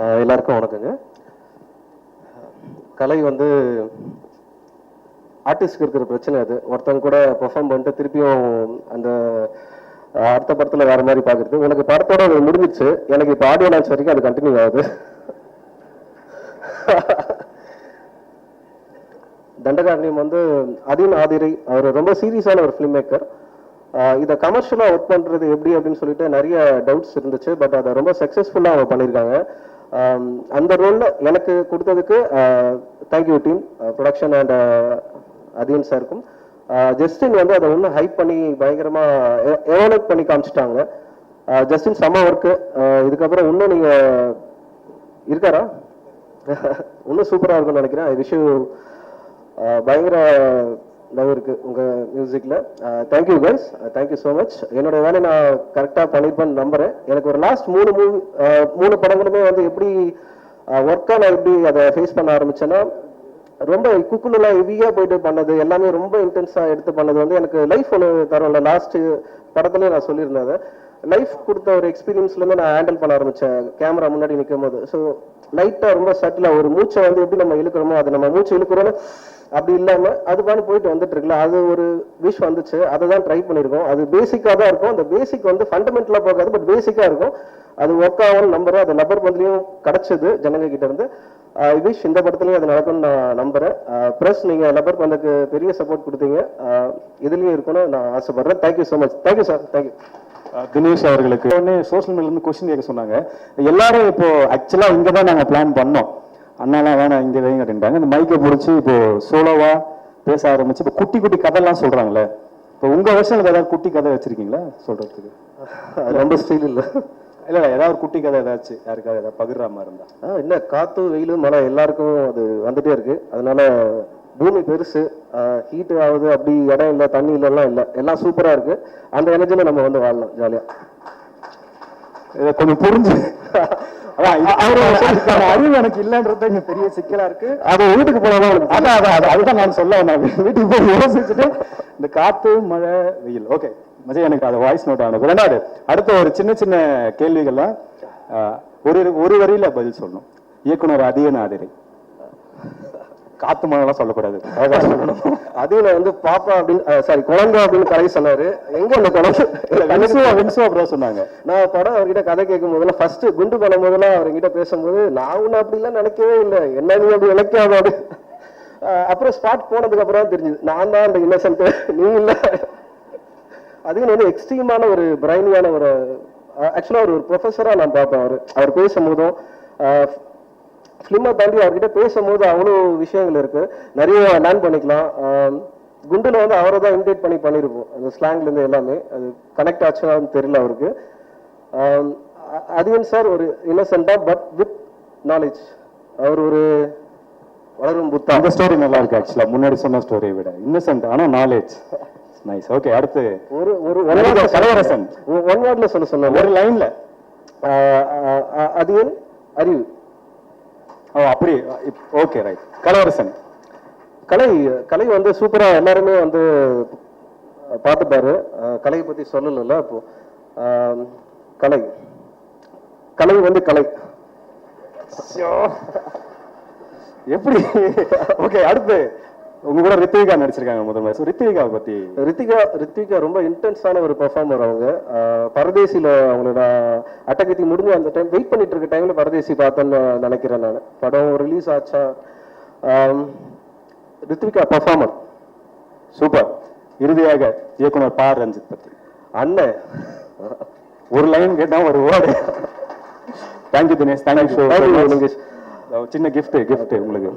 எல்லாருக்கும் வணக்கங்க. கலை வந்து ஆர்டிஸ்ட்க்கு இருக்கிற பிரச்சனை. அது ஒருத்தவங்க கூட பெர்ஃபார்ம் பண்ணிட்டு திருப்பியும் அந்த அடுத்த படத்தில் வேற மாதிரி பார்க்குறது. எனக்கு படத்தோட முடிஞ்சிச்சு. எனக்கு இப்போ ஆடியோ லான்ச் வரைக்கும் அது கண்டினியூ ஆகுது. தண்டகாரண்யம் வந்து அதீன் ஆதிரை அவர் ரொம்ப சீரியஸான ஒரு ஃபிலிம் மேக்கர். இதை கமர்ஷியலாக ஒர்க் பண்ணுறது எப்படி அப்படின்னு சொல்லிட்டு நிறைய டவுட்ஸ் இருந்துச்சு. பட் அதை ரொம்ப சக்ஸஸ்ஃபுல்லாக அவங்க பண்ணியிருக்காங்க. அந்த ரோலில் எனக்கு கொடுத்ததுக்கு thank you team, production and Atin சாருக்கும். ஜஸ்டின் வந்து அதை இன்னும் ஹைப் பண்ணி பயங்கரமாக எவாலுவேட் பண்ணி காமிச்சிட்டாங்க. ஜஸ்டின் செம்ம ஒர்க்கு. இதுக்கப்புறம் இன்னும் நீங்கள் இருக்காரா? இன்னும் சூப்பராக இருக்கும்னு நினைக்கிறேன். ஐ விஷ் யூ பயங்கர லவ் இருக்குது உங்கள் மியூசிக்கில். Thank you guys, thank you so much. என்னோட வேலையை நான் கரெக்டாக பண்ணியிருப்பேன்னு நம்புகிறேன். எனக்கு ஒரு லாஸ்ட் மூணு படங்களுமே வந்து எப்படி ஒர்க்காக நான் எப்படி அதை ஃபேஸ் பண்ண ஆரம்பித்தேன்னா, ரொம்ப குக்குலாம் ஹெவியாக போயிட்டு பண்ணது எல்லாமே ரொம்ப இன்டென்ஸாக எடுத்து பண்ணது வந்து எனக்கு லைஃப் ஒன்று தரும்ல. லாஸ்ட்டு படத்துலேயே நான் சொல்லியிருந்தேன், அதை லைஃப் கொடுத்த ஒரு எக்ஸ்பீரியன்ஸ்லேருந்து நான் ஹேண்டில் பண்ண ஆரம்பித்தேன் கேமரா முன்னாடி நிற்கும் போது. ஸோ லைட்டாக ரொம்ப சட்டிலாக ஒரு மூச்சை வந்து எப்படி நம்ம இழுக்கிறோமோ அது நம்ம மூச்சு இழுக்கிறோன்னு அப்படி இல்லாமல் அது பாட்டு போயிட்டு வந்துட்டு இருக்குல்ல, அது ஒரு விஷ் வந்துச்சு. அதை தான் ட்ரை பண்ணியிருக்கோம். அது பேசிக்காக தான் இருக்கும். அந்த பேசிக் வந்து ஃபண்டமெண்டலாக போகாது, பட் பேசிக்காக இருக்கும். அது ஒர்க் ஆகும்னு நம்புறேன். அது லப்பர் பந்திலையும் கிடச்சிது ஜனங்க கிட்ட இருந்து. விஷ் இந்த படத்துலையும் அது நடக்கும்னு நான் நம்புறேன். ப்ளஸ் நீங்கள் லப்பர் பந்துக்கு பெரிய சப்போர்ட் கொடுத்தீங்க, இதுலேயும் இருக்கணும்னு நான் ஆசைப்படுறேன். Thank you so much. Thank you sir. Thank you. Dinesh அவர்களுக்கு உடனே சோஷியல் மீடியால இருந்து கொஸ்டின் கேட்க சொன்னாங்க. எல்லாரும் இப்போ ஆக்சுவலா இங்க தான் நாங்க பிளான் பண்ணோம், அண்ணாலாம் வேணாம் இங்க வைங்க அப்படின்ட்டாங்க. இந்த மைக்கை பிடிச்சி இப்போ சோலோவா பேச ஆரம்பிச்சு இப்போ குட்டி குட்டி கதைலாம் சொல்றாங்களே. இப்போ உங்க வருஷத்துல ஏதாவது குட்டி கதை வச்சிருக்கீங்களா சொல்றதுக்கு? ரொம்ப ஸ்டைல் இல்லை. இல்ல ஏதாவது குட்டி கதை ஏதாச்சும் யாருக்காவது ஏதாவது பகிர்ற மாதிரி இருந்தா? இல்லை, காற்று வெயில் மழை எல்லாருக்கும் அது வந்துட்டே இருக்கு. அதனால பூமி பெருசு, ஹீட்டு ஆகுது, அப்படி இடம் இல்லை, தண்ணி இல்லைலாம் இல்லை, எல்லாம் சூப்பராக இருக்கு. அந்த எனர்ஜியில் நம்ம வந்து வாழலாம் ஜாலியாக. இதை கொஞ்சம் புரிஞ்சு அறிவு எனக்கு இல்லைன்றது இங்க பெரிய சிக்கலா இருக்கு. அது வீட்டுக்கு போனாலும் அதுதான் நான் சொல்ல வந்தேன். வீட்டுக்கு போய் யோசிச்சுட்டு இந்த காத்து மழை வெயில் ஓகே மஜா எனக்கு அதை வாய்ஸ் நோட் ஆனது. ரெண்டாவது அடுத்த ஒரு சின்ன சின்ன கேள்விகள்லாம் ஒரு வரியில பதில் சொல்லணும். இயக்குனர் அதீன் ஆதிரை. காத்து மழைலாம் சொல்லக்கூடாது, அதுல வந்து பாப்பா அப்படின்னு சாரி குழந்தை அப்படின்னு கதை சொன்னாரு. எங்க அந்த குழந்தை சொன்னாங்க. நான் படம் அவர்கிட்ட கதை கேட்கும் போதெல்லாம் ஃபர்ஸ்ட் குண்டு பண்ணும் போதெல்லாம் அவர்கிட்ட பேசும்போது நான் ஒண்ணு அப்படிலாம் நினைக்கவே இல்லை, என்ன நீ அப்படி நினைக்காத அப்படி. அப்புறம் ஸ்பாட் போனதுக்கு அப்புறம் தெரிஞ்சுது நான் தான் அந்த இன்னசென்ட், நீ இல்லை. அதுக்கு வந்து எக்ஸ்ட்ரீமான ஒரு பிரைனியான ஒரு ஆக்சுவலா ஒரு ப்ரொஃபஸரா நான் பார்ப்பேன். அவர் பேசும்போதும் ஃபிலிமை தாண்டி அவர்கிட்ட பேசும்போது அவ்வளோ விஷயங்கள் இருக்கு, நிறைய லேர்ன் பண்ணிக்கலாம். குண்டுல வந்து அவரை தான் இமிடேட் பண்ணியிருப்போம், அந்த ஸ்லாங்லேருந்து எல்லாமே. அது கனெக்ட் ஆச்சுன்னு தெரியல அவருக்கு. அதீன் சார் ஒரு இன்னசென்டா பட் வித் நாலேஜ். அவர் ஒரு வளரும் புத்தா. அந்த ஸ்டோரி நல்லா இருக்கு ஆக்சுவலா, முன்னாடி சொன்ன ஸ்டோரியை விட இன்னசென்ட் ஆனா நாலேஜ் நைஸ். ஓகே அடுத்து ஒரு கலவரசன் ஒன் வேர்ட்ல சொன்ன ஒரு லைன்ல அதீன் அறிவு. அப்படி ஓகே ரைட். கலவரசன் கலை வந்து சூப்பரா எல்லாருமே வந்து பார்த்துப்பாரு. கலையை பத்தி சொல்லல. அப்போ கலை வந்து கலை எப்படி ஓகே. அடுத்து உங்க கூட ரித்விகா நடிச்சிருக்காங்க முதல்ல. ரித்விகா பத்தி ரித்விகா ரொம்ப இன்டென்ஸான ஒரு பெர்ஃபார்மர். அவங்க பரதேசியில அவங்களோட அட்டகத்தி முடிஞ்சு அந்த டைம் வெயிட் பண்ணிட்டு இருக்க டைம்ல பரதேசி பார்த்தேன்னு நினைக்கிறேன் நான். படம் ரிலீஸ் ஆச்சா. Rithvika performer super. இறுதியாக இயக்குனர் பா ரஞ்சித் பத்தி அண்ணன் ஒரு லைன் கேட்டா ஒரு வேர்டு. தேங்க்யூ தினேஷ். தேங்க்யூ. சின்ன கிஃப்ட் உங்களுக்கு.